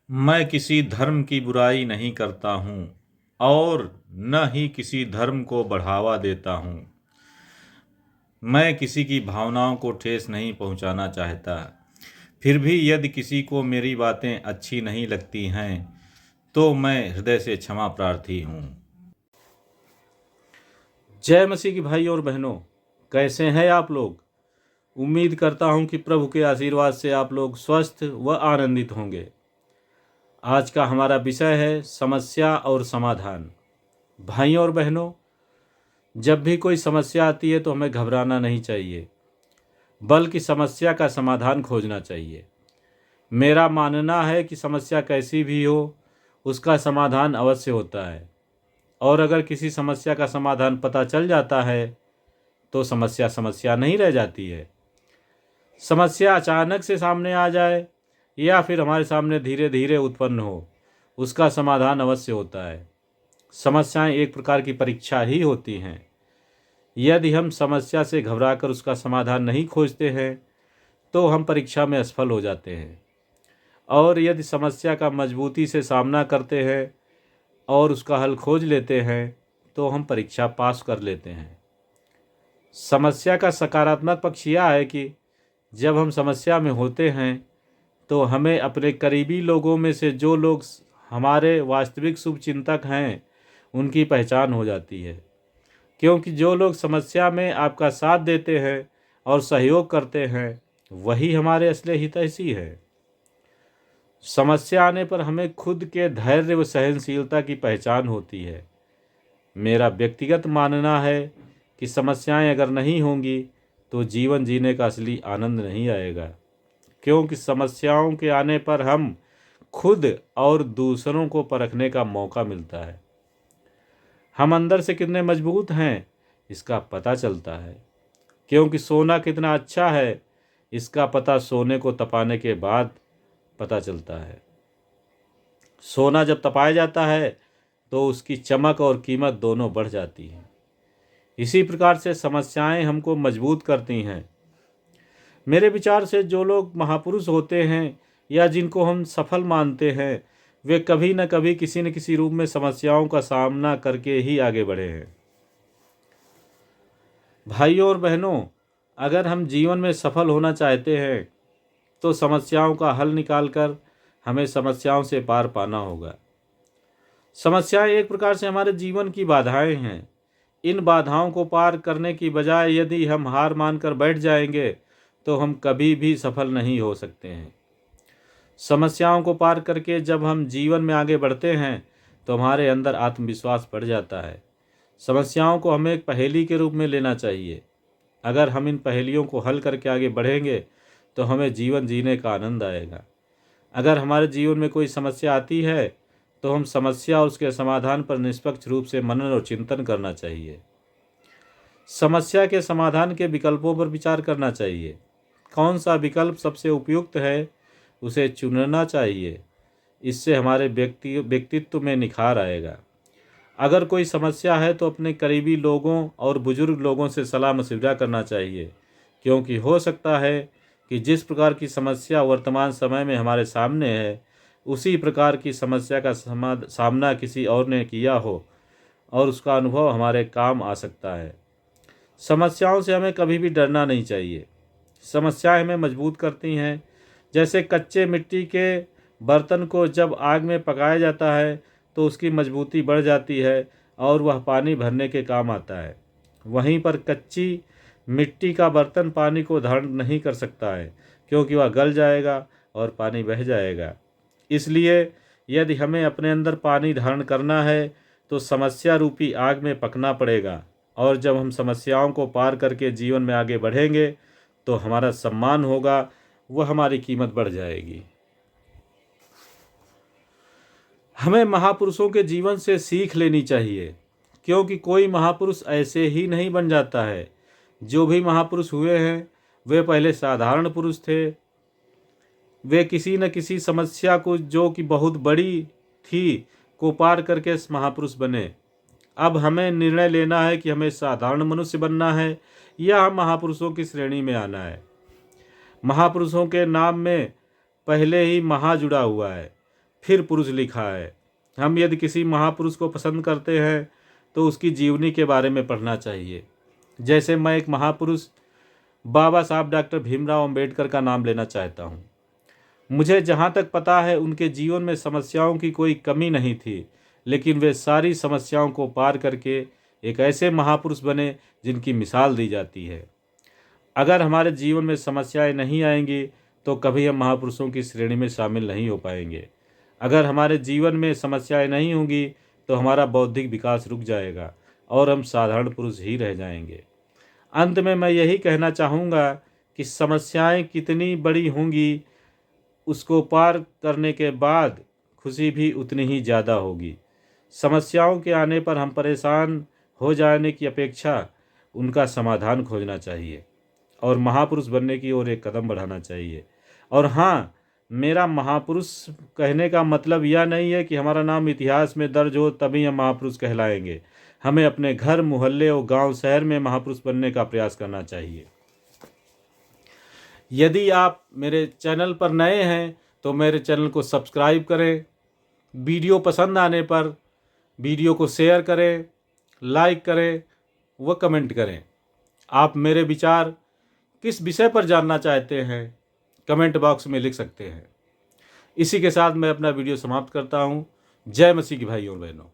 मैं किसी धर्म की बुराई नहीं करता हूँ और न ही किसी धर्म को बढ़ावा देता हूँ। मैं किसी की भावनाओं को ठेस नहीं पहुँचाना चाहता। फिर भी यदि किसी को मेरी बातें अच्छी नहीं लगती हैं तो मैं हृदय से क्षमा प्रार्थी हूँ। जय मसीह की भाई और बहनों, कैसे हैं आप लोग। उम्मीद करता हूँ कि प्रभु के आशीर्वाद से आप लोग स्वस्थ व आनंदित होंगे। आज का हमारा विषय है समस्या और समाधान। भाइयों और बहनों, जब भी कोई समस्या आती है तो हमें घबराना नहीं चाहिए, बल्कि समस्या का समाधान खोजना चाहिए। मेरा मानना है कि समस्या कैसी भी हो, उसका समाधान अवश्य होता है। और अगर किसी समस्या का समाधान पता चल जाता है तो समस्या समस्या नहीं रह जाती है। समस्या अचानक से सामने आ जाए या फिर हमारे सामने धीरे धीरे उत्पन्न हो, उसका समाधान अवश्य होता है। समस्याएं एक प्रकार की परीक्षा ही होती हैं। यदि हम समस्या से घबराकर उसका समाधान नहीं खोजते हैं तो हम परीक्षा में असफल हो जाते हैं, और यदि समस्या का मजबूती से सामना करते हैं और उसका हल खोज लेते हैं तो हम परीक्षा पास कर लेते हैं। समस्या का सकारात्मक पक्ष यह है कि जब हम समस्या में होते हैं तो हमें अपने करीबी लोगों में से जो लोग हमारे वास्तविक शुभचिंतक हैं उनकी पहचान हो जाती है, क्योंकि जो लोग समस्या में आपका साथ देते हैं और सहयोग करते हैं वही हमारे असली हितैषी है। समस्या आने पर हमें खुद के धैर्य व सहनशीलता की पहचान होती है। मेरा व्यक्तिगत मानना है कि समस्याएं अगर नहीं होंगी तो जीवन जीने का असली आनंद नहीं आएगा, क्योंकि समस्याओं के आने पर हम खुद और दूसरों को परखने का मौका मिलता है। हम अंदर से कितने मजबूत हैं इसका पता चलता है, क्योंकि सोना कितना अच्छा है इसका पता सोने को तपाने के बाद पता चलता है। सोना जब तपाया जाता है तो उसकी चमक और कीमत दोनों बढ़ जाती है। इसी प्रकार से समस्याएं हमको मजबूत करती हैं। मेरे विचार से जो लोग महापुरुष होते हैं या जिनको हम सफल मानते हैं, वे कभी न कभी किसी न किसी रूप में समस्याओं का सामना करके ही आगे बढ़े हैं। भाइयों और बहनों, अगर हम जीवन में सफल होना चाहते हैं तो समस्याओं का हल निकालकर हमें समस्याओं से पार पाना होगा। समस्याएं एक प्रकार से हमारे जीवन की बाधाएं हैं। इन बाधाओं को पार करने की बजाय यदि हम हार मानकर बैठ जाएंगे तो हम कभी भी सफल नहीं हो सकते हैं। समस्याओं को पार करके जब हम जीवन में आगे बढ़ते हैं तो हमारे अंदर आत्मविश्वास बढ़ जाता है। समस्याओं को हमें एक पहेली के रूप में लेना चाहिए। अगर हम इन पहेलियों को हल करके आगे बढ़ेंगे तो हमें जीवन जीने का आनंद आएगा। अगर हमारे जीवन में कोई समस्या आती है तो हम समस्या और उसके समाधान पर निष्पक्ष रूप से मनन और चिंतन करना चाहिए। समस्या के समाधान के विकल्पों पर विचार करना चाहिए। कौन सा विकल्प सबसे उपयुक्त है उसे चुनना चाहिए। इससे हमारे व्यक्तित्व में निखार आएगा। अगर कोई समस्या है तो अपने करीबी लोगों और बुजुर्ग लोगों से सलाह मशविरा करना चाहिए, क्योंकि हो सकता है कि जिस प्रकार की समस्या वर्तमान समय में हमारे सामने है उसी प्रकार की समस्या का सामना किसी और ने किया हो और उसका अनुभव हमारे काम आ सकता है। समस्याओं से हमें कभी भी डरना नहीं चाहिए। समस्याएं हमें मजबूत करती हैं। जैसे कच्चे मिट्टी के बर्तन को जब आग में पकाया जाता है तो उसकी मजबूती बढ़ जाती है और वह पानी भरने के काम आता है। वहीं पर कच्ची मिट्टी का बर्तन पानी को धारण नहीं कर सकता है, क्योंकि वह गल जाएगा और पानी बह जाएगा। इसलिए यदि हमें अपने अंदर पानी धारण करना है तो समस्या रूपी आग में पकना पड़ेगा, और जब हम समस्याओं को पार करके जीवन में आगे बढ़ेंगे तो हमारा सम्मान होगा, वह हमारी कीमत बढ़ जाएगी। हमें महापुरुषों के जीवन से सीख लेनी चाहिए, क्योंकि कोई महापुरुष ऐसे ही नहीं बन जाता है। जो भी महापुरुष हुए हैं वे पहले साधारण पुरुष थे। वे किसी न किसी समस्या को जो कि बहुत बड़ी थी को पार करके महापुरुष बने। अब हमें निर्णय लेना है कि हमें साधारण मनुष्य बनना है या हम महापुरुषों की श्रेणी में आना है। महापुरुषों के नाम में पहले ही महा जुड़ा हुआ है। फिर पुरुष लिखा है। हम यदि किसी महापुरुष को पसंद करते हैं तो उसकी जीवनी के बारे में पढ़ना चाहिए। जैसे मैं एक महापुरुष बाबा साहब डॉक्टर भीमराव अंबेडकर का नाम लेना चाहता हूँ। मुझे जहाँ तक पता है उनके जीवन में समस्याओं की कोई कमी नहीं थी, लेकिन वे सारी समस्याओं को पार करके एक ऐसे महापुरुष बने जिनकी मिसाल दी जाती है। अगर हमारे जीवन में समस्याएं नहीं आएंगी तो कभी हम महापुरुषों की श्रेणी में शामिल नहीं हो पाएंगे। अगर हमारे जीवन में समस्याएं नहीं होंगी तो हमारा बौद्धिक विकास रुक जाएगा और हम साधारण पुरुष ही रह जाएंगे। अंत में मैं यही कहना चाहूँगा कि समस्याएं कितनी बड़ी होंगी, उसको पार करने के बाद खुशी भी उतनी ही ज़्यादा होगी। समस्याओं के आने पर हम परेशान हो जाने की अपेक्षा उनका समाधान खोजना चाहिए और महापुरुष बनने की ओर एक कदम बढ़ाना चाहिए। और हाँ, मेरा महापुरुष कहने का मतलब यह नहीं है कि हमारा नाम इतिहास में दर्ज हो तभी हम महापुरुष कहलाएंगे। हमें अपने घर, मोहल्ले और गांव, शहर में महापुरुष बनने का प्रयास करना चाहिए। यदि आप मेरे चैनल पर नए हैं तो मेरे चैनल को सब्सक्राइब करें। वीडियो पसंद आने पर वीडियो को शेयर करें, लाइक करें व कमेंट करें। आप मेरे विचार किस विषय पर जानना चाहते हैं कमेंट बॉक्स में लिख सकते हैं। इसी के साथ मैं अपना वीडियो समाप्त करता हूँ। जय मसीह की भाइयों और बहनों।